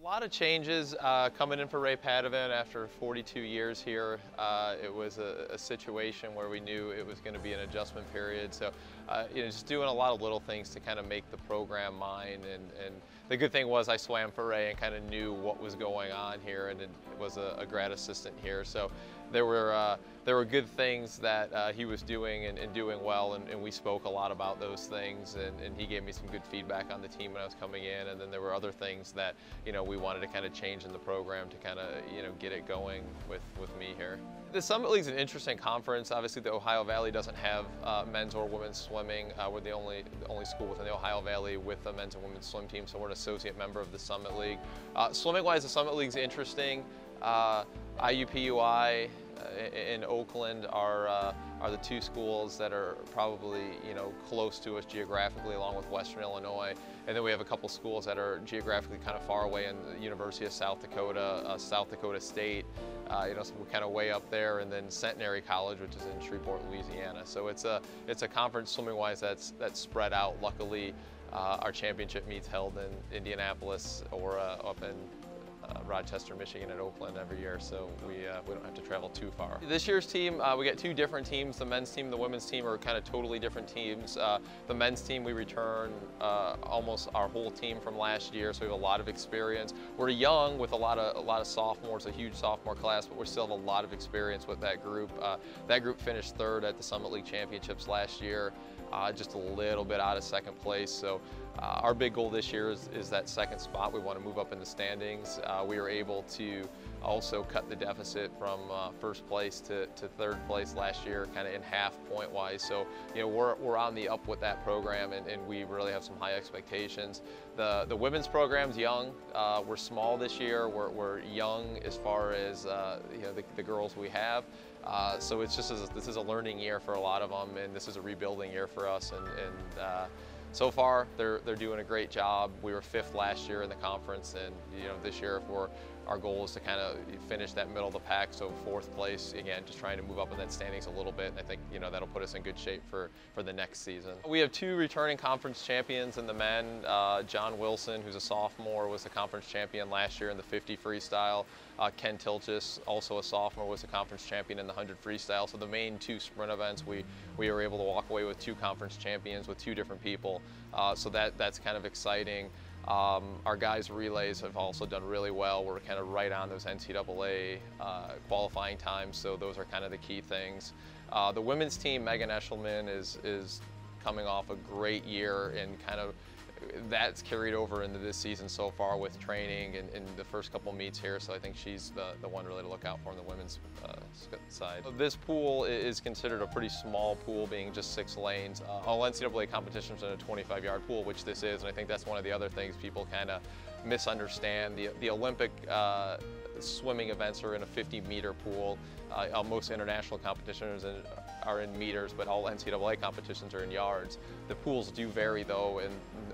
A lot of changes coming in for Ray Padovan after 42 years here. It was a situation where we knew it was going to be an adjustment period. So, just doing a lot of little things to kind of make the program mine. And the good thing was I swam for Ray and kind of knew what was going on here, and it was a grad assistant here. So there were good things that he was doing and doing well, and we spoke a lot about those things, and he gave me some good feedback on the team when I was coming in. And then there were other things that we wanted to kind of change in the program to kind of get it going with me here. The Summit League's an interesting conference. Obviously, the Ohio Valley doesn't have men's or women's swimming. We're the only school within the Ohio Valley with a men's and women's swim team, so we're an associate member of the Summit League. Swimming-wise, the Summit League's interesting. IUPUI in Oakland are the two schools that are probably close to us geographically, along with Western Illinois, and then we have a couple schools that are geographically kind of far away in the University of South Dakota, South Dakota State, so we're kind of way up there, and then Centenary College, which is in Shreveport, Louisiana. So it's a conference swimming-wise that's spread out. Luckily, our championship meets held in Indianapolis or up in Rochester, Michigan, and Oakland every year, so we don't have to travel too far. This year's team, we got two different teams. The men's team and the women's team are kind of totally different teams. The men's team, we return almost our whole team from last year, so we have a lot of experience. We're young with a lot of sophomores, a huge sophomore class, but we still have a lot of experience with that group. That group finished third at the Summit League Championships last year, just a little bit out of second place. So our big goal this year is that second spot. We want to move up in the standings. We were able to also cut the deficit from first place to third place last year, kind of in half point-wise. So we're on the up with that program, and we really have some high expectations. The women's program's young. We're small this year. We're young as far as the girls we have. So it's just this is a learning year for a lot of them, and this is a rebuilding year for us. And so far, they're doing a great job. We were fifth last year in the conference, and this year, our goal is to kind of finish that middle of the pack, so fourth place. Again, just trying to move up in that standings a little bit, and I think that'll put us in good shape for the next season. We have two returning conference champions in the men. John Wilson, who's a sophomore, was the conference champion last year in the 50 freestyle. Ken Tilchis, also a sophomore, was the conference champion in the 100 freestyle. So the main two sprint events, we were able to walk away with two conference champions with two different people. So that's kind of exciting. Our guys' relays have also done really well. We're kind of right on those NCAA qualifying times, so those are kind of the key things. The women's team, Megan Eshelman, is coming off a great year, and kind of that's carried over into this season so far with training and the first couple meets here, so I think she's the one really to look out for on the women's side. This pool is considered a pretty small pool, being just 6 lanes. All NCAA competitions in a 25-yard pool, which this is, and I think that's one of the other things people kind of misunderstand. The Olympic swimming events are in a 50-meter pool. Most international competitions are in meters, but all NCAA competitions are in yards. The pools do vary, though, in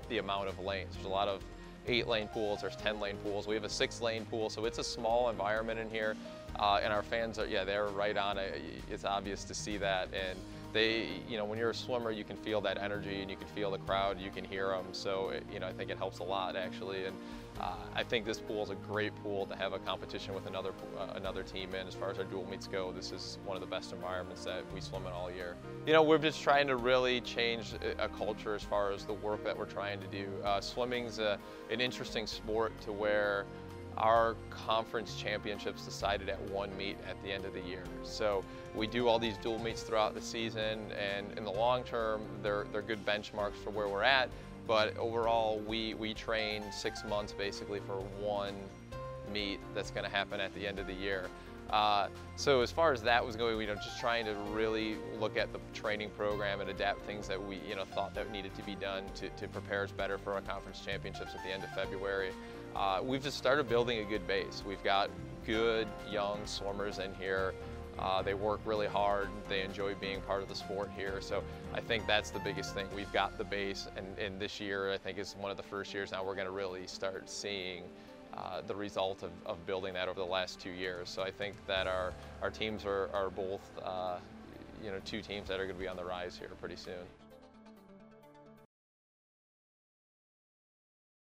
the amount of lanes. There's a lot of 8-lane pools, there's 10-lane pools. We have a 6-lane pool, so it's a small environment in here. And our fans are, they're right on it. It's obvious to see that. And they, when you're a swimmer, you can feel that energy, and you can feel the crowd, you can hear them. So, I think it helps a lot, actually. And I think this pool is a great pool to have a competition with another team in. As far as our dual meets go, this is one of the best environments that we swim in all year. We're just trying to really change a culture as far as the work that we're trying to do. Swimming's an interesting sport to where our conference championships decided at one meet at the end of the year. So we do all these dual meets throughout the season, and in the long term, they're good benchmarks for where we're at. But overall, we train 6 months basically for one meet that's going to happen at the end of the year. So as far as that was going, just trying to really look at the training program and adapt things that we thought that needed to be done to prepare us better for our conference championships at the end of February. We've just started building a good base. We've got good young swimmers in here. They work really hard. They enjoy being part of the sport here. So I think that's the biggest thing. We've got the base, and this year I think is one of the first years now we're going to really start seeing the result of building that over the last 2 years. So I think that our teams are both two teams that are going to be on the rise here pretty soon.